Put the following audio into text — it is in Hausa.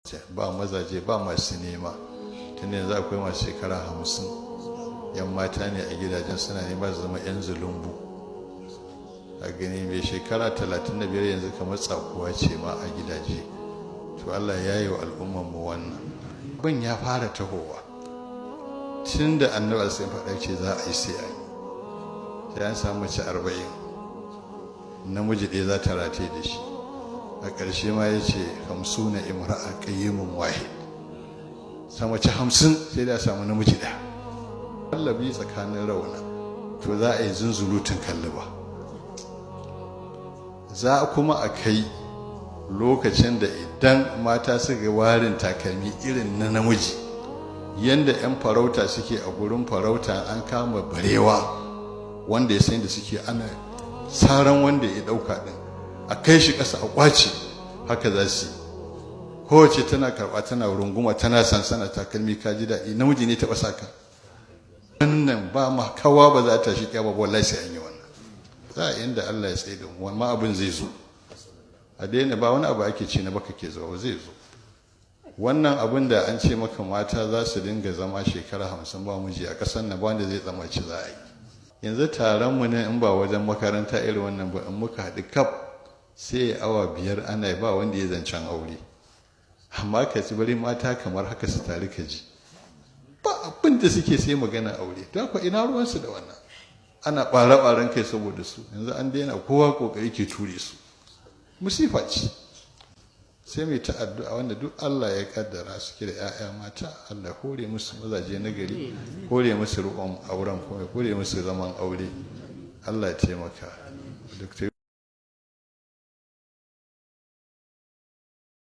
ba mazaje ba masu nema tun yanzu akwai masu shekara 50 yan mata ne a gidajen suna nema su zama yan zulumbu a gani mai shekara 35 yanzu kamar tsakuwa ce ma a gidaje. To Allah ya yi wa al'ummanmu wannan ban ya fara tahowa tun da annabi sai faɗa ce za a yi sai a yi sai an samu mace 40 namiji ɗaya za ta rataye da shi. A ƙarshe ma ya ce 50 imra'a qayyimun wahid, sama mace 50 sai da samu namiji ɗaya. Kallabi tsakanin rauna to za a yi zunzurutun kalliba, za kuma a kai lokacin da idan mata suka warin takalmi irin na namiji yanda 'yan farauta suke a gurin farauta an kama barewa wanda ya san da suke ana saran wanda ya ɗauka ɗin a kai shi ƙasa a ƙwace, haka za su yi. Kowace tana karɓa tana runguma tana sansana takalmi ka ji daɗi namiji ne taɓa saka wannan ba ma kawa ba za ta shi ƙyaba wallahi sai an yi wannan. Za a inda Allah ya tsaye da mu amma abin zai zo a daina ba wani abu ake ci na baka ke zuwa zai zo. Wannan abin da an ce maka mata za su dinga zama shekara 50 ba miji a ƙasar nan ba wanda zai tsamaci za a yi. Yanzu taron mu ne in ba wajen makaranta irin wannan ba in muka haɗu kaf sai awa 5 ana ba wanda ya zancen aure, amma ka ci bari mata kamar haka su tare ka ji ba abin da suke sai magana aure. To haka ina ruwansu da wannan, ana ɓare-ɓaren kai saboda su. Yanzu an daina, kowa ƙoƙari ke ture su, musifa ce. Sai mai ta addu'a wanda duk Allah ya kaddara suke da 'ya'ya mata, Allah hore musu mazaje na gari, hore musu riƙon auren kuma hore musu zaman aure. Allah ya taimaka. Dr.